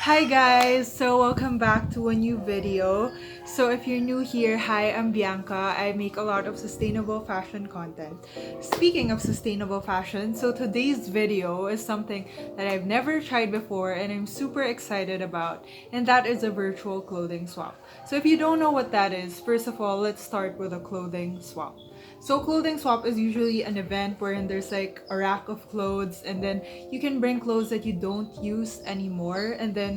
Hi guys! So welcome back to a new video. So if you're new here, hi, I'm Bianca. I make a lot of sustainable fashion content. Speaking of sustainable fashion, so today's video is something that I've never tried before and I'm super excited about, and that is a virtual clothing swap. So if you don't know what that is, first of all, let's start with a clothing swap. So clothing swap is usually an event wherein there's like a rack of clothes and then you can bring clothes that you don't use anymore, and then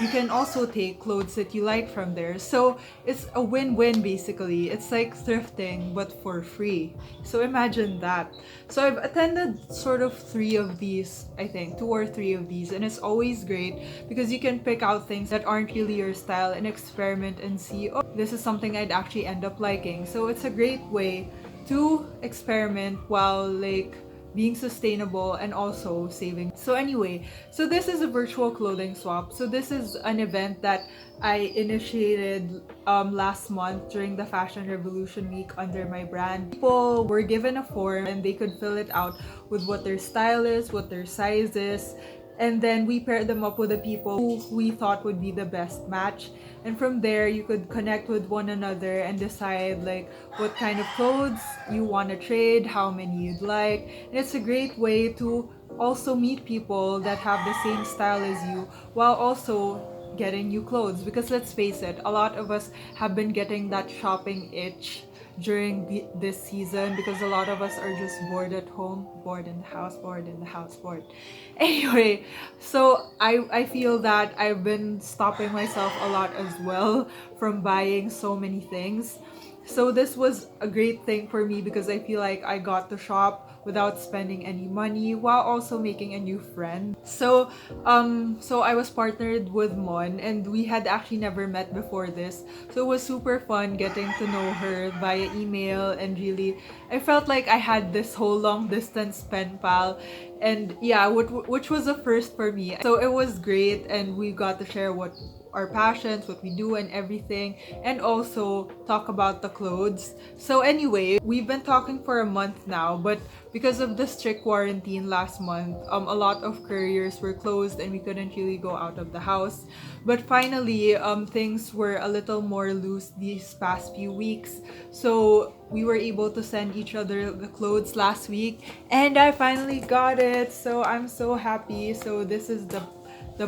you can also take clothes that you like from there. So it's a win-win basically. It's like thrifting but for free. So imagine that. So I've attended sort of three of these, I think, two or three of these, and it's always great because you can pick out things that aren't really your style and experiment and see, oh, this is something I'd actually end up liking. So it's a great way to experiment while like being sustainable and also saving. So anyway, so this is a virtual clothing swap. So this is an event that I initiated last month during the Fashion Revolution Week under my brand. People were given a form and they could fill it out with what their style is, what their size is, and then we paired them up with the people who we thought would be the best match, and from there you could connect with one another and decide like what kind of clothes you want to trade, how many you'd like. And it's a great way to also meet people that have the same style as you while also getting new clothes, because let's face it, a lot of us have been getting that shopping itch during this season because a lot of us are just bored at home, bored in the house, bored in the house, bored. Anyway, so I feel that I've been stopping myself a lot as well from buying so many things. So this was a great thing for me because I feel like I got to shop without spending any money while also making a new friend. So I was partnered with Mon and we had actually never met before this. So it was super fun getting to know her via email, and really I felt like I had this whole long distance pen pal, and yeah, which was a first for me. So it was great and we got to share what our passions, what we do and everything, and also talk about the clothes. So anyway, we've been talking for a month now, but because of the strict quarantine last month, a lot of couriers were closed and we couldn't really go out of the house. But finally, things were a little more loose these past few weeks. So we were able to send each other the clothes last week and I finally got it. So I'm so happy. So this is the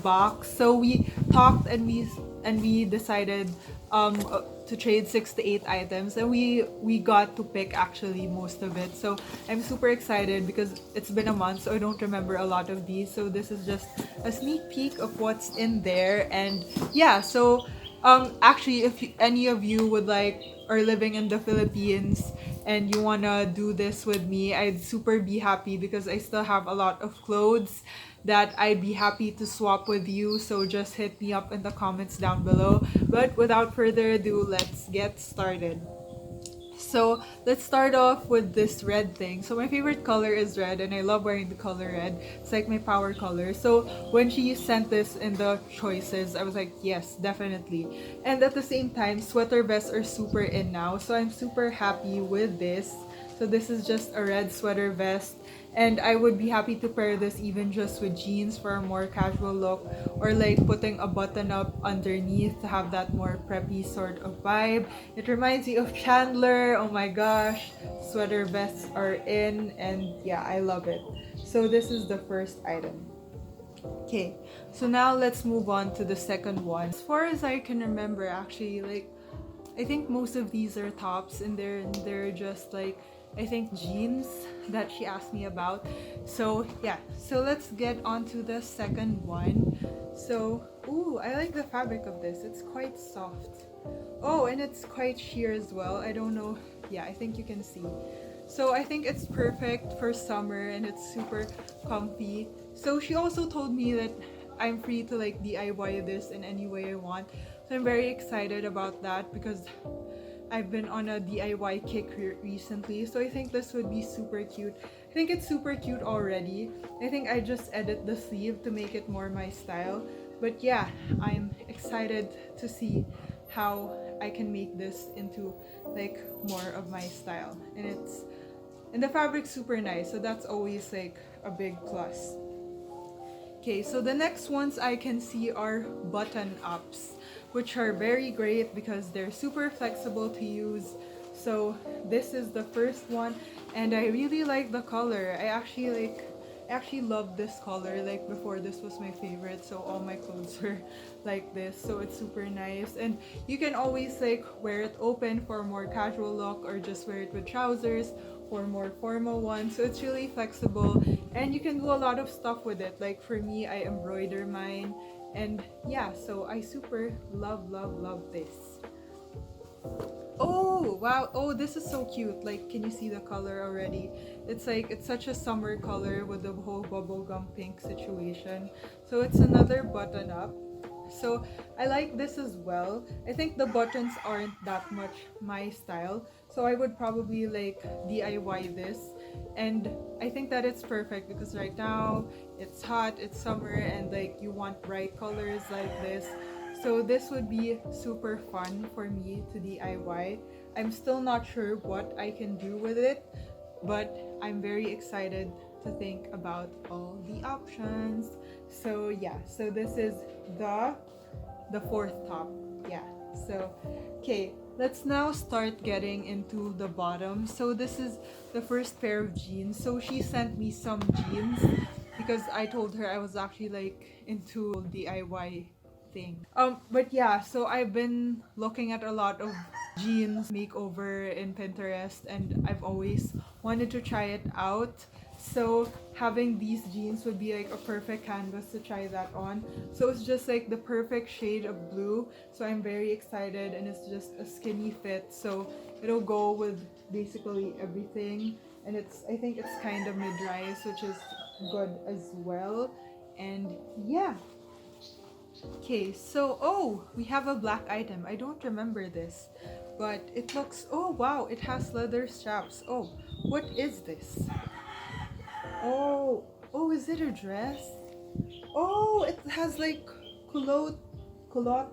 box. So we talked and we decided to trade 6 to 8 items, and we got to pick actually most of it. So I'm super excited because it's been a month, so I don't remember a lot of these. So this is just a sneak peek of what's in there, and yeah. So actually, if any of you would like are living in the Philippines and you wanna do this with me, I'd super be happy because I still have a lot of clothes that I'd be happy to swap with you. So just hit me up in the comments down below. But without further ado, let's get started. So let's start off with this red thing. So my favorite color is red and I love wearing the color red. It's like my power color. So when she sent this in the choices, I was like, yes, definitely. And at the same time, sweater vests are super in now. So I'm super happy with this. So this is just a red sweater vest, and I would be happy to pair this even just with jeans for a more casual look, or like putting a button up underneath to have that more preppy sort of vibe. It reminds me of Chandler. Oh my gosh, sweater vests are in, and yeah, I love it. So this is the first item. Okay, so now let's move on to the second one. As far as I can remember, actually, like I think most of these are tops, and they're just like, I think, jeans that she asked me about. So yeah, so let's get on to the second one. So ooh, I like the fabric of this. It's quite soft. Oh, and it's quite sheer as well. I don't know. Yeah, I think you can see. So I think it's perfect for summer and it's super comfy. So she also told me that I'm free to like DIY this in any way I want. So I'm very excited about that because I've been on a DIY kick recently. So I think this would be super cute. I think it's super cute already. I think I just edit the sleeve to make it more my style. But yeah, I'm excited to see how I can make this into like more of my style. And the fabric's super nice, so that's always like a big plus. Okay, so the next ones I can see are button ups, which are very great because they're super flexible to use. So this is the first one, and I really like the color. I actually love this color. Like before, this was my favorite, so all my clothes were like this. So it's super nice, and you can always like wear it open for a more casual look, or just wear it with trousers or more formal one. So it's really flexible, and you can do a lot of stuff with it. Like for me, I embroider mine, and yeah, so I super love this. Oh wow, oh this is so cute. Like, can you see the color already? It's like, it's such a summer color with the whole bubblegum pink situation. So it's another button up. So I like this as well. I think the buttons aren't that much my style, so I would probably like DIY this. And I think that it's perfect because right now it's hot, it's summer, and like you want bright colors like this. So this would be super fun for me to DIY. I'm still not sure what I can do with it, but I'm very excited to think about all the options. So yeah, so this is the fourth top. Yeah. So okay, let's now start getting into the bottom. So this is the first pair of jeans. So she sent me some jeans because I told her I was actually like into DIY thing. But yeah, so I've been looking at a lot of jeans makeover in Pinterest, and I've always wanted to try it out. So having these jeans would be like a perfect canvas to try that on. So it's just like the perfect shade of blue. So I'm very excited, and it's just a skinny fit. So it'll go with basically everything. And I think it's kind of mid-rise, which is good as well. And yeah. Okay, so oh, we have a black item. I don't remember this, but it looks, oh wow, it has leather straps. Oh, what is this? Oh, oh, is it a dress? Oh, it has like culotte, culotte,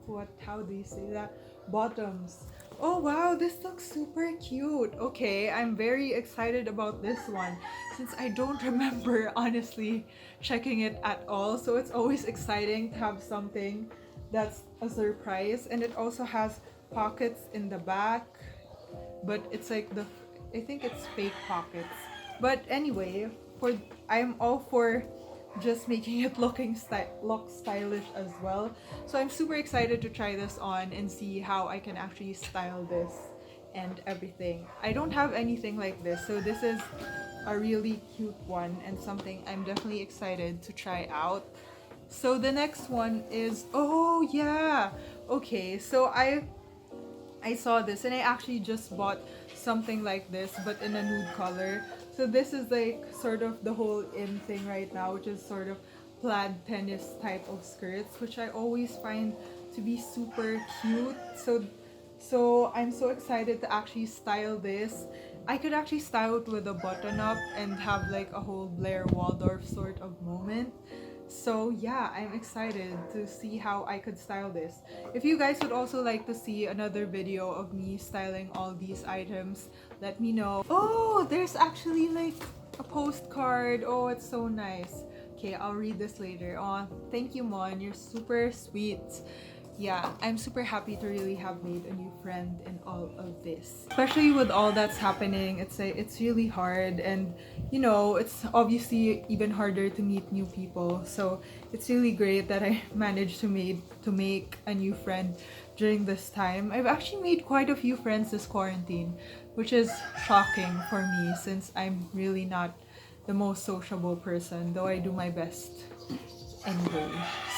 what, how do you say that? Bottoms. Oh wow, this looks super cute. Okay, I'm very excited about this one since I don't remember honestly checking it at all. So it's always exciting to have something that's a surprise, and it also has pockets in the back, but it's like I think it's fake pockets. But anyway, for I'm all for just making it look stylish as well. So I'm super excited to try this on and see how I can actually style this and everything. I don't have anything like this, so this is a really cute one and something I'm definitely excited to try out. So the next one is, oh yeah, okay, so I saw this and I actually just bought something like this but in a nude color. So this is like sort of the whole in thing right now, which is sort of plaid tennis type of skirts, which I always find to be super cute. So I'm so excited to actually style this. I could actually style it with a button up and have like a whole Blair Waldorf sort of moment. So yeah, I'm excited to see how I could style this. If you guys would also like to see another video of me styling all these items, let me know. Oh, there's actually like a postcard. Oh, it's so nice. Okay, I'll read this later. Oh, thank you, Mon. You're super sweet. Yeah, I'm super happy to really have made a new friend in all of this. Especially with all that's happening, it's really hard, and you know, it's obviously even harder to meet new people. So it's really great that I managed to make a new friend during this time. I've actually made quite a few friends this quarantine, which is shocking for me since I'm really not the most sociable person, though I do my best anyway.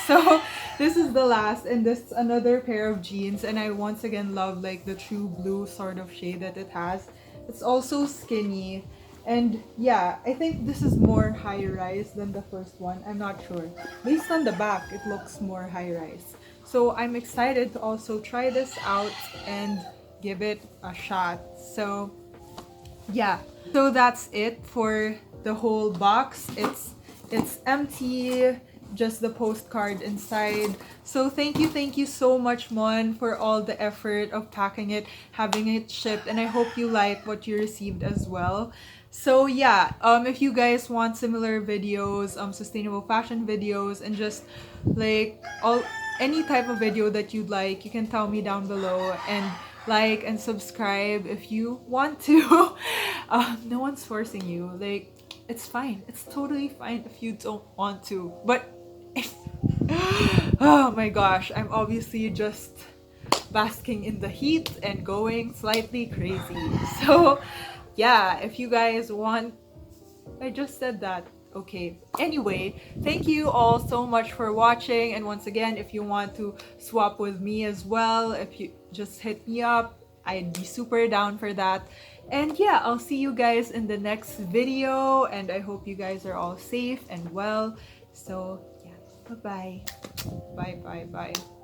So this is the last, and this is another pair of jeans, and I once again love like the true blue sort of shade that it has. It's also skinny, and yeah, I think this is more high-rise than the first one. I'm not sure. Based on the back, it looks more high-rise. So I'm excited to also try this out and give it a shot. So yeah, so that's it for the whole box. It's empty, just the postcard inside. So thank you so much, Mon, for all the effort of packing it, having it shipped, and I hope you like what you received as well. So yeah, if you guys want similar videos, sustainable fashion videos, and just like all any type of video that you'd like, you can tell me down below, and like and subscribe if you want to. No one's forcing you. Like, it's fine. It's totally fine if you don't want to. But if oh my gosh, I'm obviously just basking in the heat and going slightly crazy. So yeah, if you guys want, I just said that. Okay. Anyway, thank you all so much for watching. And once again, if you want to swap with me as well, if you just hit me up, I'd be super down for that. And yeah, I'll see you guys in the next video. And I hope you guys are all safe and well. So yeah, bye-bye. Bye, bye, bye.